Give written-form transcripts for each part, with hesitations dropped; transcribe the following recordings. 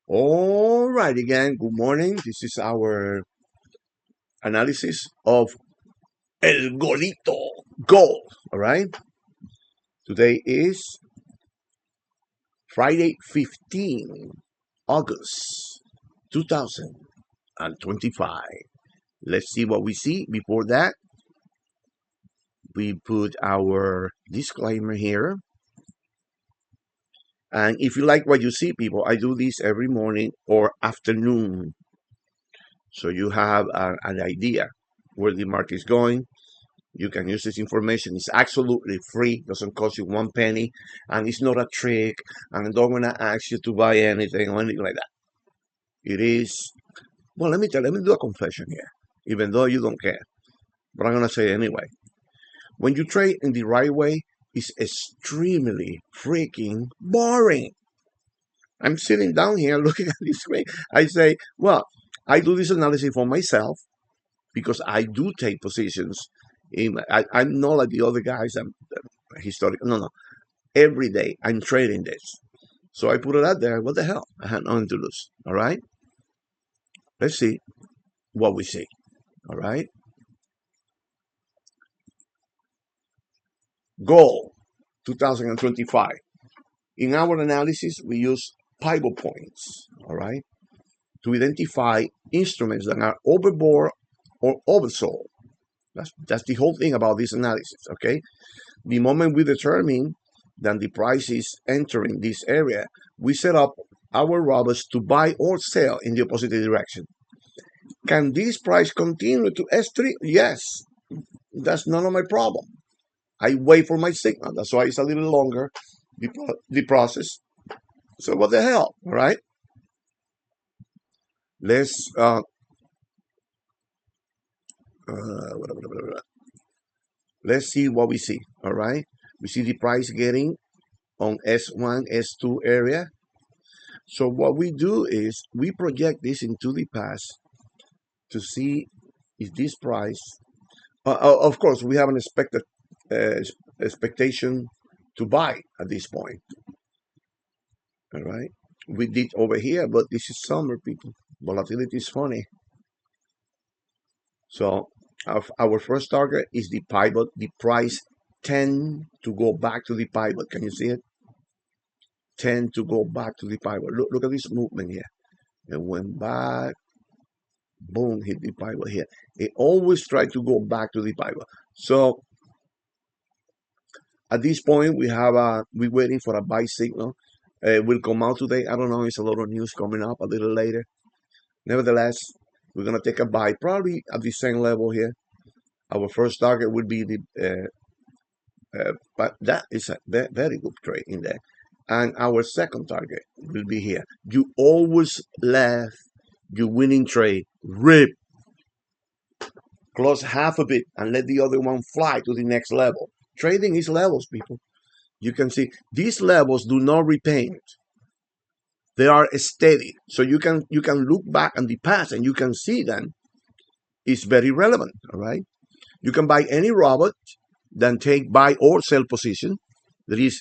All right, again, good morning. This is our analysis of El Golito Gold. All right, today is Friday, 15 August 2025. Let's see what we see. Before that, we put our disclaimer here. And if you like what you see, people, I do this every morning or afternoon. So you have an idea where the market is going. You can use this information. It's absolutely free. Doesn't cost you one penny, and it's not a trick. And I don't wanna ask you to buy anything or anything like that. It is. Well, let me do a confession here, even though you don't care. But I'm gonna say it anyway. When you trade in the right way, it's extremely freaking boring. I'm sitting down here looking at this screen. I say, well, I do this analysis for myself because I do take positions. I'm not like the other guys. I'm historical. No, no. Every day I'm trading this. So I put it out there. What the hell? I had nothing to lose. All right. Let's see what we see. All right. Goal 2025. In our analysis, we use pivot points. All right. To identify instruments that are overbought or oversold. That's the whole thing about this analysis. Okay. The moment we determine that the price is entering this area, we set up our robots to buy or sell in the opposite direction. Can this price continue to S3? Yes, that's none of my problem. I wait for my signal. That's why it's a little longer, the process. So what the hell, all right? Let's uh, let's see what we see. All right, we see the price getting on S1, S2 area. So what we do is we project this into the past to see if this price, of course, we have an uh, expectation to buy at this point. All right, we did over here, but this is summer, people. Volatility is funny. So our first target is the pivot. The price tend to go back to the pivot. Can you see it? Tend to go back to the pivot. Look at this movement here. It went back, boom, hit the pivot here. It always try to go back to the pivot. So at this point, we're waiting for a buy signal. It will come out today. I don't know. It's a lot of news coming up a little later. Nevertheless, we're gonna take a buy probably at the same level here. Our first target would be but that is a very good trade in there. And our second target will be here. You always left your winning trade rip, close half of it, and let the other one fly to the next level. Trading is levels, people. You can see these levels do not repaint. They are steady. So you can look back on the past and you can see them. It's very relevant. All right. You can buy any robot, then take buy or sell position. There is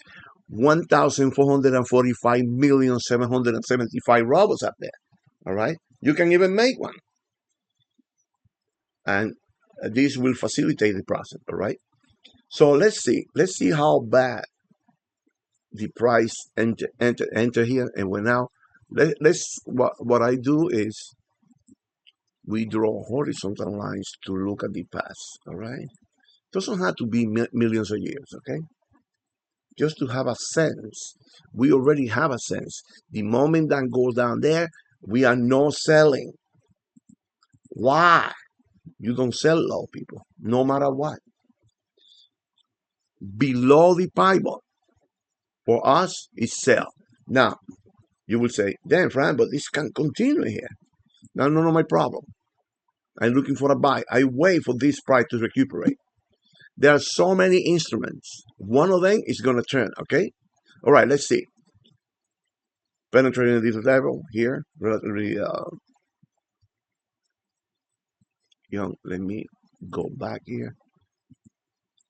1,445,775 robots up there. All right. You can even make one. And this will facilitate the process. All right. So let's see. Let's see how bad the price enter here and went out. Let's what I do is we draw horizontal lines to look at the past. All right, doesn't have to be millions of years. Okay, just to have a sense. We already have a sense. The moment that goes down there, we are not selling. Why? You don't sell low, people, no matter what. Below the pivot for us is sell. Now you will say, "Damn, Fran, but this can continue here." No, no, no, my problem. I'm looking for a buy. I wait for this price to recuperate. There are so many instruments. One of them is going to turn, okay? All right, let's see. Penetrating this level here, relatively young. Let me go back here.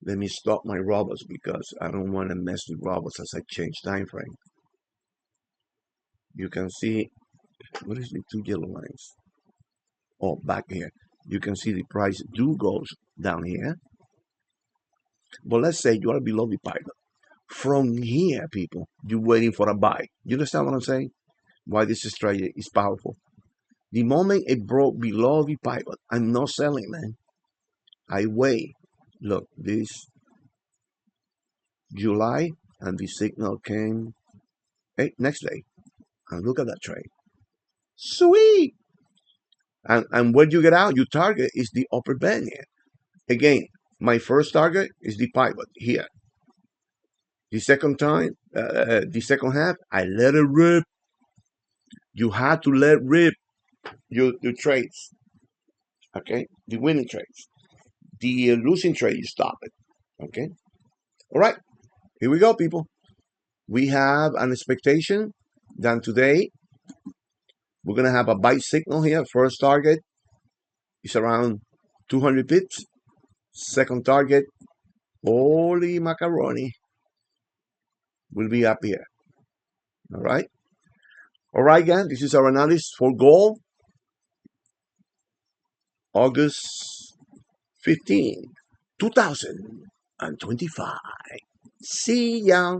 Let me stop my robots because I don't want to mess with robots as I change time frame. You can see What is the two yellow lines? Oh, back here. You can see the price do goes down here. But let's say you are below the pivot. From here, people, you're waiting for a buy. You understand what I'm saying? Why this strategy is powerful. The moment it broke below the pivot, I'm not selling, man. I wait. Look, this July, and the signal came next day. And look at that trade. Sweet. And when you get out, your target is the upper band here. Again, my first target is the pivot here. The second time, the second half, I let it rip. You have to let rip your trades. Okay, the winning trades. The losing trade, you stop it. Okay. All right. Here we go, people. We have an expectation that today we're gonna have a buy signal here. First target is around 200 pips. Second target, holy macaroni, will be up here. All right. All right, again, this is our analysis for gold, August 15, 2025. See ya.